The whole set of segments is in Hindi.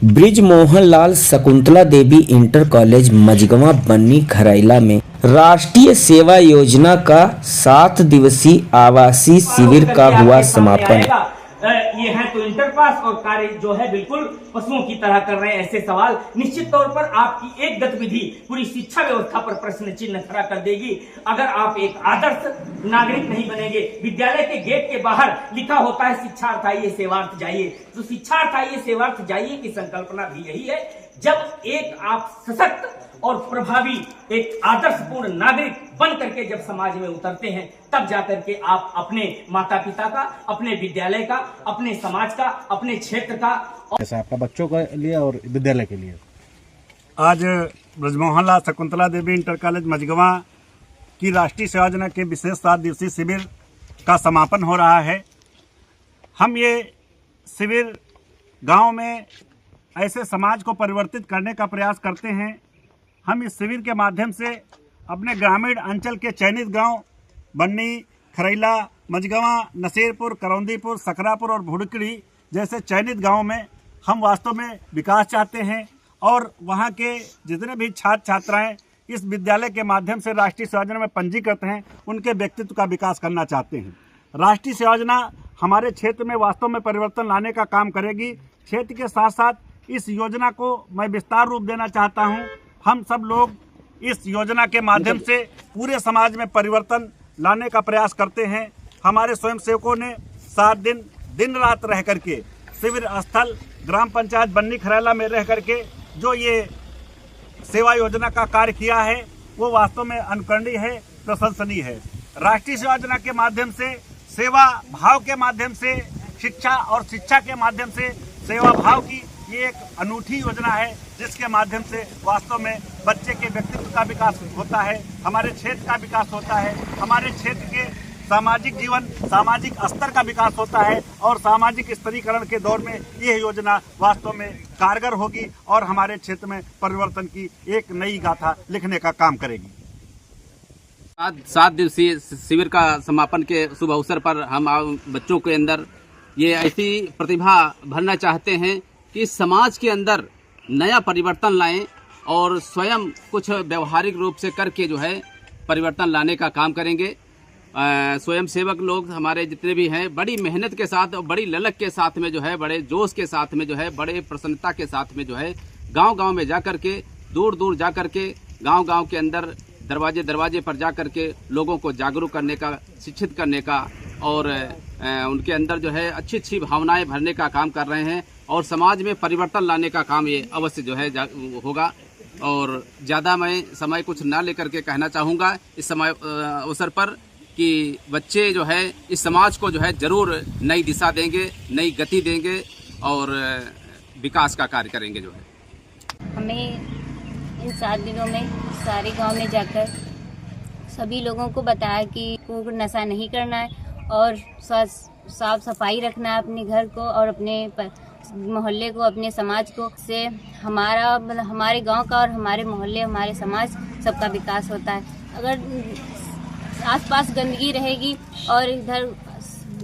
बृजमोहन लाल शकुंतला देवी इंटर कॉलेज मझगवां बन्नी खरैला में राष्ट्रीय सेवा योजना का 7 दिवसीय आवासीय शिविर का हुआ समापन। ये है तो इंटर पास और कार्य जो है बिल्कुल पशुओं की तरह कर रहे हैं। ऐसे सवाल निश्चित तौर पर आपकी एक गतिविधि पूरी शिक्षा व्यवस्था पर प्रश्न चिन्ह खड़ा कर देगी। अगर आप एक आदर्श नागरिक नहीं बनेंगे। विद्यालय के गेट के बाहर लिखा होता है शिक्षार्थ आइए सेवार्थ जाइए। तो शिक्षार्थ आइए सेवार्थ जाइए की संकल्पना भी यही है। जब एक आप सशक्त और प्रभावी एक आदर्शपूर्ण नागरिक बन करके जब समाज में उतरते हैं, तब जाकर के आप अपने माता पिता का, अपने विद्यालय का, अपने समाज का, अपने क्षेत्र का जैसा आपका बच्चों के लिए और विद्यालय के लिए आज बृजमोहन लाल शकुंतला देवी इंटर कॉलेज मझगवां की राष्ट्रीय सेवा योजना के विशेष 7 दिवसीय शिविर का समापन हो रहा है। हम ये शिविर गांव में ऐसे समाज को परिवर्तित करने का प्रयास करते हैं। हम इस शिविर के माध्यम से अपने ग्रामीण अंचल के चयनित गांव बन्नी, खरैला, मझगवां, नसीरपुर, करौंदीपुर, सकरापुर और भुड़कड़ी जैसे चयनित गांवों में हम वास्तव में विकास चाहते हैं और वहां के जितने भी छात्र छात्राएं इस विद्यालय के माध्यम से राष्ट्रीय सेवा योजना में पंजीकृत हैं, उनके व्यक्तित्व का विकास करना चाहते हैं। राष्ट्रीय सेवा योजना हमारे क्षेत्र में वास्तव में परिवर्तन लाने का काम करेगी। क्षेत्र के साथ साथ इस योजना को मैं विस्तार रूप देना चाहता हूं। हम सब लोग इस योजना के माध्यम से पूरे समाज में परिवर्तन लाने का प्रयास करते हैं। हमारे स्वयंसेवकों ने 7 दिन दिन रात रह करके शिविर स्थल ग्राम पंचायत बन्नी खरैला में रह करके जो ये सेवा योजना का कार्य किया है वो वास्तव में अनुकरणीय है, प्रशंसनीय है। राष्ट्रीय सेवा योजना के माध्यम से सेवा भाव के माध्यम से शिक्षा और शिक्षा के माध्यम से सेवा भाव की ये एक अनूठी योजना है, जिसके माध्यम से वास्तव में बच्चे के व्यक्तित्व का विकास होता है, हमारे क्षेत्र का विकास होता है, हमारे क्षेत्र के सामाजिक जीवन, सामाजिक स्तर का विकास होता है और सामाजिक स्तरीकरण के दौर में यह योजना वास्तव में कारगर होगी और हमारे क्षेत्र में परिवर्तन की एक नई गाथा लिखने का काम करेगी। 7 दिवसीय शिविर का समापन के शुभ अवसर पर हम बच्चों के अंदर ये ऐसी प्रतिभा भरना चाहते हैं कि समाज के अंदर नया परिवर्तन लाएं और स्वयं कुछ व्यवहारिक रूप से करके जो है परिवर्तन लाने का काम करेंगे। स्वयं सेवक लोग हमारे जितने भी हैं बड़ी मेहनत के साथ और बड़ी ललक के साथ में जो है, बड़े जोश के साथ में जो है, बड़े प्रसन्नता के साथ में जो है गांव-गांव में जा कर के, दूर-दूर जा कर के, गांव-गांव के अंदर दरवाजे पर जा कर के लोगों को जागरूक करने का, शिक्षित करने का और उनके अंदर जो है अच्छी भावनाएं भरने का काम कर रहे हैं और समाज में परिवर्तन लाने का काम ये अवश्य जो है होगा। और ज़्यादा मैं समय कुछ ना लेकर के कहना चाहूँगा इस समय अवसर पर कि बच्चे जो है इस समाज को जो है ज़रूर नई दिशा देंगे, नई गति देंगे और विकास का कार्य करेंगे। जो है हमें इन 7 दिनों में सारे गांव में जाकर सभी लोगों को बताया कि को नशा नहीं करना है और साफ सफाई रखना है अपने घर को और अपने मोहल्ले को, अपने समाज को। से हमारे गांव का और हमारे मोहल्ले, हमारे समाज सबका विकास होता है। अगर आसपास गंदगी रहेगी और इधर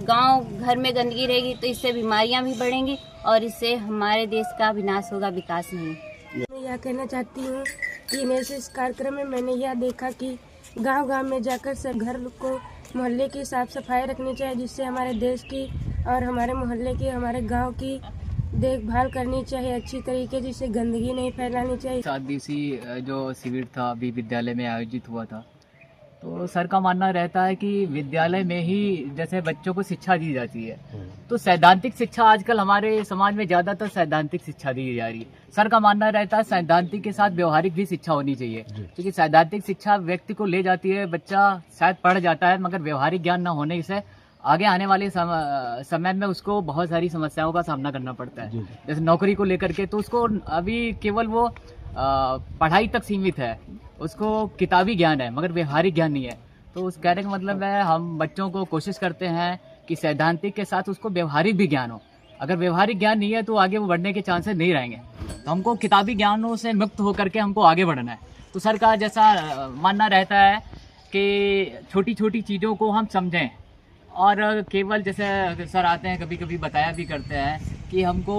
गांव घर में गंदगी रहेगी तो इससे बीमारियां भी बढ़ेंगी और इससे हमारे देश का विनाश होगा, विकास नहीं। मैं यह कहना चाहती हूँ कि मेरे इस कार्यक्रम में मैंने यह देखा कि गांव-गांव में जाकर सब घर को, मोहल्ले की साफ सफाई रखनी चाहिए, जिससे हमारे देश की और हमारे मोहल्ले की, हमारे गांव की देखभाल करनी चाहिए अच्छी तरीके, जिससे गंदगी नहीं फैलानी चाहिए। 7 दिवसीय जो शिविर था अभी विद्यालय में आयोजित हुआ था, तो सर का मानना रहता है कि विद्यालय में ही जैसे बच्चों को शिक्षा दी जाती है, तो सैद्धांतिक शिक्षा आजकल हमारे समाज में ज़्यादातर सैद्धांतिक शिक्षा दी जा रही है। सर का मानना रहता है सैद्धांतिक के साथ व्यवहारिक भी शिक्षा होनी चाहिए, क्योंकि सैद्धांतिक शिक्षा व्यक्ति को ले जाती है, बच्चा शायद पढ़ जाता है मगर व्यवहारिक ज्ञान न होने से आगे आने वाले समय में उसको बहुत सारी समस्याओं का सामना करना पड़ता है। जैसे नौकरी को लेकर के, तो उसको अभी केवल वो पढ़ाई तक सीमित है, उसको किताबी ज्ञान है मगर व्यवहारिक ज्ञान नहीं है। तो उस कहने का मतलब है हम बच्चों को कोशिश करते हैं कि सैद्धांतिक के साथ उसको व्यवहारिक भी ज्ञान हो। अगर व्यवहारिक ज्ञान नहीं है तो आगे वो बढ़ने के चांसेस नहीं रहेंगे। तो हमको किताबी ज्ञानों से मुक्त होकर के हमको आगे बढ़ना है। तो सर का जैसा मानना रहता है कि छोटी छोटी चीज़ों को हम समझें और केवल जैसे सर आते हैं कभी कभी बताया भी करते हैं कि हमको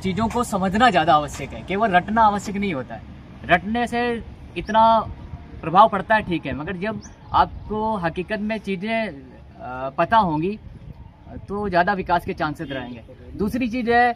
चीज़ों को समझना ज़्यादा आवश्यक है, केवल रटना आवश्यक नहीं होता है। रटने से इतना प्रभाव पड़ता है ठीक है, मगर जब आपको हकीकत में चीज़ें पता होंगी तो ज़्यादा विकास के चांसेस रहेंगे। दूसरी चीज़ है,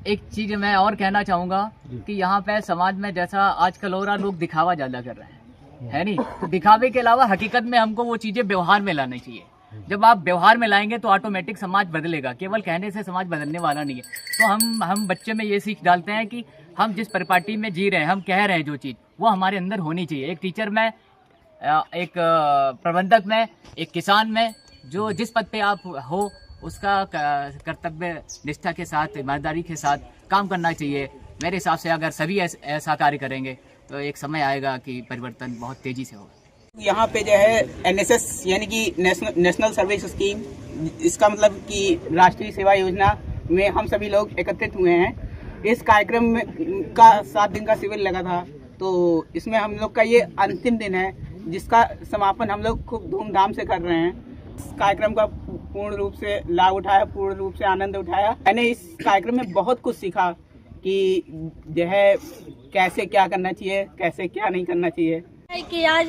एक चीज़ मैं और कहना चाहूँगा कि यहाँ पे समाज में जैसा आजकल हो रहा, लोग दिखावा ज़्यादा कर रहे हैं, है नहीं? तो दिखावे के अलावा हकीकत में हमको वो चीज़ें व्यवहार में लानी चाहिए। जब आप व्यवहार में लाएंगे तो ऑटोमेटिक समाज बदलेगा, केवल कहने से समाज बदलने वाला नहीं है। तो हम बच्चे में ये सीख डालते हैं कि हम जिस परिपाटी में जी रहे हैं, हम कह रहे हैं जो चीज़, वो हमारे अंदर होनी चाहिए। एक टीचर में, एक प्रबंधक में, एक किसान में, जो जिस पद पे आप हो उसका कर्तव्य निष्ठा के साथ, ईमानदारी के साथ काम करना चाहिए। मेरे हिसाब से अगर सभी ऐसा कार्य करेंगे तो एक समय आएगा कि परिवर्तन बहुत तेज़ी से होगा। यहाँ पे जो है NSS यानी कि नेशनल सर्विस स्कीम, इसका मतलब कि राष्ट्रीय सेवा योजना में हम सभी लोग एकत्रित हुए हैं। इस कार्यक्रम में का 7 दिन का शिविर लगा था, तो इसमें हम लोग का ये अंतिम दिन है, जिसका समापन हम लोग खूब धूमधाम से कर रहे हैं। इस कार्यक्रम का पूर्ण रूप से लाभ उठाया, पूर्ण रूप से आनंद उठाया। मैंने इस कार्यक्रम में बहुत कुछ सीखा कि जो है कैसे क्या करना चाहिए, कैसे क्या नहीं करना चाहिए। कि आज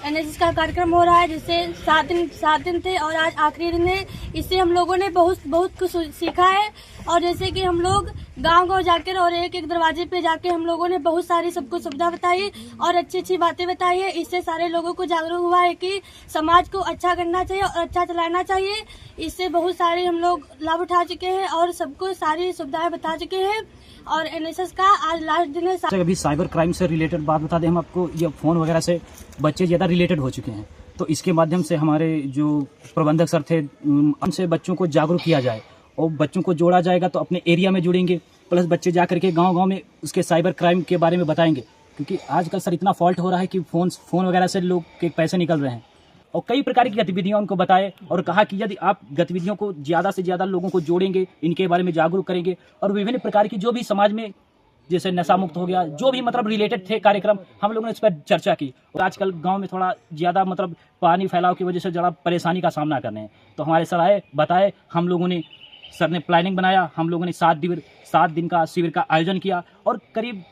NSS का कार्यक्रम हो रहा है, जिससे 7 दिन थे और आज आखिरी दिन है। इससे हम लोगों ने बहुत कुछ सीखा है। और जैसे कि हम लोग गांव जाकर और एक दरवाजे पे जाके हम लोगों ने बहुत सारी सबको सुविधा बताई और अच्छी बातें बताई है। इससे सारे लोगों को जागरूक हुआ है कि समाज को अच्छा करना चाहिए और अच्छा चलाना चाहिए। इससे बहुत सारे हम लोग लाभ उठा चुके हैं और सबको सारी सुविधाएं बता चुके हैं। और NSS का आज लास्ट दिन है। अभी साइबर क्राइम से रिलेटेड बात बता दें हम आपको, ये फ़ोन वगैरह से बच्चे ज़्यादा रिलेटेड हो चुके हैं, तो इसके माध्यम से हमारे जो प्रबंधक सर थे, उनसे बच्चों को जागरूक किया जाए और बच्चों को जोड़ा जाएगा तो अपने एरिया में जुड़ेंगे, प्लस बच्चे जा करके गांव-गांव में उसके साइबर क्राइम के बारे में बताएंगे। क्योंकि आजकल सर इतना फॉल्ट हो रहा है कि फ़ोन वगैरह से लोग के पैसे निकल रहे हैं, और कई प्रकार की गतिविधियां उनको बताए और कहा कि यदि आप गतिविधियों को ज़्यादा से ज़्यादा लोगों को जोड़ेंगे, इनके बारे में जागरूक करेंगे, और विभिन्न प्रकार की जो भी समाज में जैसे नशा मुक्त हो गया, जो भी मतलब रिलेटेड थे कार्यक्रम, हम लोगों ने इस पर चर्चा की। और आजकल गांव में थोड़ा ज़्यादा मतलब पानी फैलाव की वजह से ज़रा परेशानी का सामना करने हैं, तो हमारे सर आए, बताए, हम लोगों ने, सर ने प्लानिंग बनाया, हम लोगों ने 7 दिन का शिविर का आयोजन किया और करीब